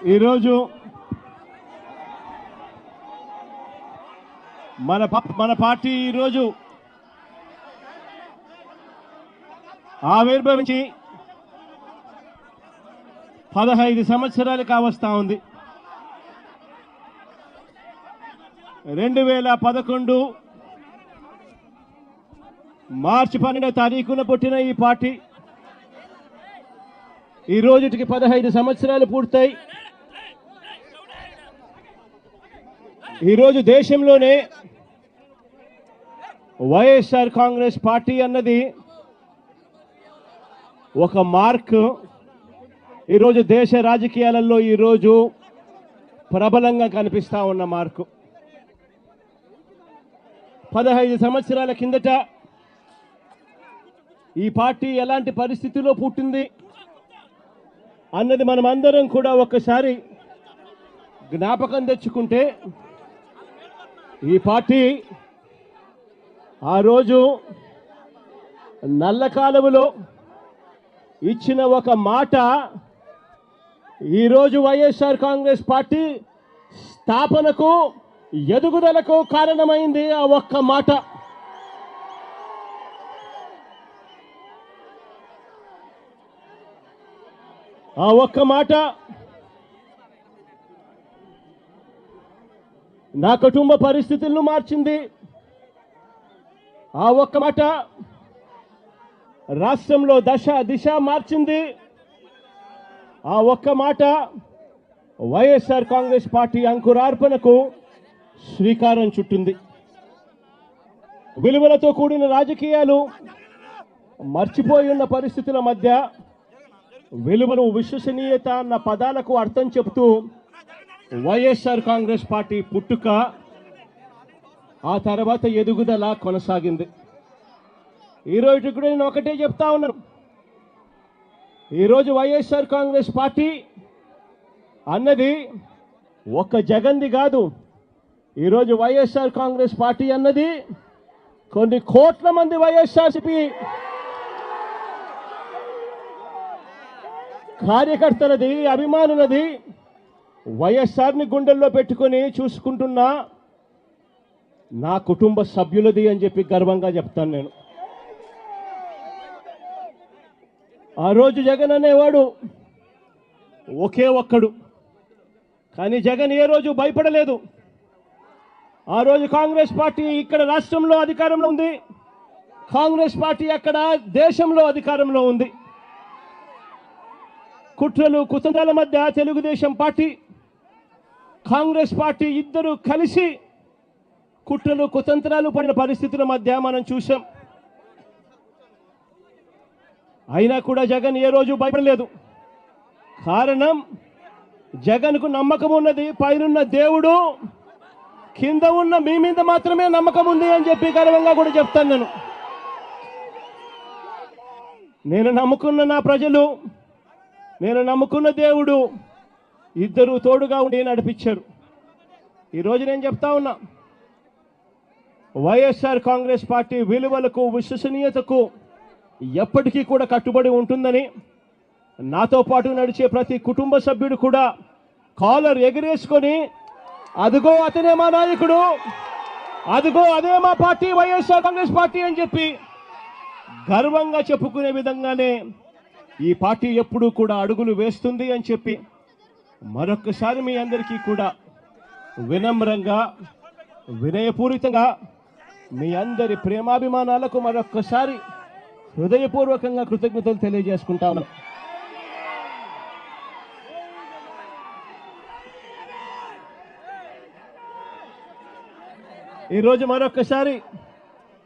ఈరోజు మన పార్టీ ఈరోజు ఆవిర్భవించి 15 సంవత్సరాలు కావస్తా ఉంది. 2011 మార్చి 12వ తారీఖున పుట్టిన ఈ పార్టీ ఈ రోజుకి 15 సంవత్సరాలు పూర్తయి ఈరోజు దేశంలోనే వైఎస్ఆర్ కాంగ్రెస్ పార్టీ అన్నది ఒక మార్క్. ఈరోజు దేశ రాజకీయాలలో ఈరోజు ప్రబలంగా కనిపిస్తా ఉన్న మార్కు. 15 సంవత్సరాల కిందట ఈ పార్టీ ఎలాంటి పరిస్థితిలో పుట్టింది అన్నది మనమందరం కూడా ఒక్కసారి జ్ఞాపకం తెచ్చుకుంటే, ఈ పార్టీ ఆ రోజు నల్ల కాలువలో ఇచ్చిన ఒక మాట ఈరోజు వైఎస్ఆర్ కాంగ్రెస్ పార్టీ స్థాపనకు ఎదుగుదలకు కారణమైంది. ఆ ఒక్క మాట. ఆ ఒక్క మాట నా కుటుంబ పరిస్థితులను మార్చింది. ఆ ఒక్క మాట రాష్ట్రంలో దిశ మార్చింది. ఆ ఒక్క మాట వైఎస్ఆర్ కాంగ్రెస్ పార్టీ అంకురార్పణకు శ్రీకారం చుట్టింది. విలువలతో కూడిన రాజకీయాలు మర్చిపోయి ఉన్న పరిస్థితుల మధ్య విలువలు, విశ్వసనీయత అన్న పదాలకు అర్థం చెబుతూ వైఎస్ఆర్ కాంగ్రెస్ పార్టీ పుట్టుక, ఆ తర్వాత ఎదుగుదల కొనసాగింది. ఈరోజు కూడా నేను ఒకటే చెప్తా ఉన్నాను. ఈరోజు వైఎస్ఆర్ కాంగ్రెస్ పార్టీ అన్నది ఒక్క జగన్ది కాదు. ఈరోజు వైఎస్ఆర్ కాంగ్రెస్ పార్టీ అన్నది కొన్ని కోట్ల మంది వైఎస్ఆర్సీపీ కార్యకర్తలది, అభిమానులది, వైఎస్ఆర్ని గుండెల్లో పెట్టుకొని చూసుకుంటున్న నా కుటుంబ సభ్యులది అని చెప్పి గర్వంగా చెప్తాను నేను. ఆ రోజు జగన్ అనేవాడు ఒకే ఒక్కడు, కానీ జగన్ ఏ రోజు భయపడలేదు. ఆ రోజు కాంగ్రెస్ పార్టీ ఇక్కడ రాష్ట్రంలో అధికారంలో ఉంది, కాంగ్రెస్ పార్టీ అక్కడ దేశంలో అధికారంలో ఉంది. కుట్రలు కుతంత్రాల మధ్య తెలుగుదేశం పార్టీ, కాంగ్రెస్ పార్టీ ఇద్దరు కలిసి కుట్రలు కుతంత్రాలు పడిన పరిస్థితుల మధ్య మనం చూసాం. అయినా కూడా జగన్ ఏ రోజు భయపడలేదు. కారణం, జగన్కు నమ్మకం ఉన్నది పైనున్న దేవుడు, కింద ఉన్న మీ మీద మాత్రమే నమ్మకం ఉంది అని చెప్పి గర్వంగా కూడా చెప్తాను నేను నమ్ముకున్న నా ప్రజలు, నేను నమ్ముకున్న దేవుడు ఇద్దరు తోడుగా ఉండి నడిపించారు. ఈరోజు నేను చెప్తా ఉన్నా, వైఎస్ఆర్ కాంగ్రెస్ పార్టీ విలువలకు, విశ్వసనీయతకు ఎప్పటికీ కూడా కట్టుబడి ఉంటుందని నాతో పాటు నడిచే ప్రతి కుటుంబ సభ్యుడు కూడా కాలర్ ఎగిరేసుకొని, అదిగో అతనే మా నాయకుడు, అదిగో అదే మా పార్టీ వైఎస్ఆర్ కాంగ్రెస్ పార్టీ అని చెప్పి గర్వంగా చెప్పుకునే విధంగానే ఈ పార్టీ ఎప్పుడూ కూడా అడుగులు వేస్తుంది అని చెప్పి మరొక్కసారి మీ అందరికీ కూడా వినమ్రంగా, వినయపూరితంగా మీ అందరి ప్రేమాభిమానాలకు మరొక్కసారి హృదయపూర్వకంగా కృతజ్ఞతలు తెలియజేసుకుంటాను. ఈరోజు మరొక్కసారి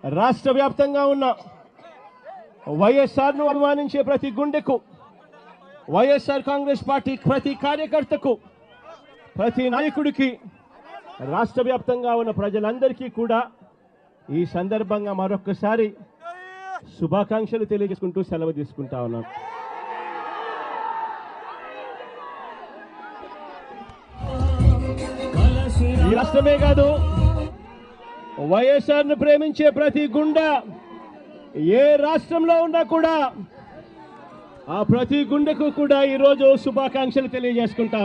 రాష్ట్ర వ్యాప్తంగా ఉన్న వైఎస్ఆర్ను అభిమానించే ప్రతి గుండెకు, వైఎస్ఆర్ కాంగ్రెస్ పార్టీ ప్రతి కార్యకర్తకు, ప్రతి నాయకుడికి, రాష్ట్ర వ్యాప్తంగా ఉన్న ప్రజలందరికీ కూడా ఈ సందర్భంగా మరొక్కసారి శుభాకాంక్షలు తెలియజేసుకుంటూ సెలవు తీసుకుంటా ఉన్నాను. ఈ రాష్ట్రమే కాదు, వైఎస్ఆర్ను ప్రేమించే ప్రతి గుండె ఏ రాష్ట్రంలో ఉన్నా కూడా ఆ ప్రతి గుండెకు కూడా ఈరోజు శుభాకాంక్షలు తెలియజేసుకుంటా.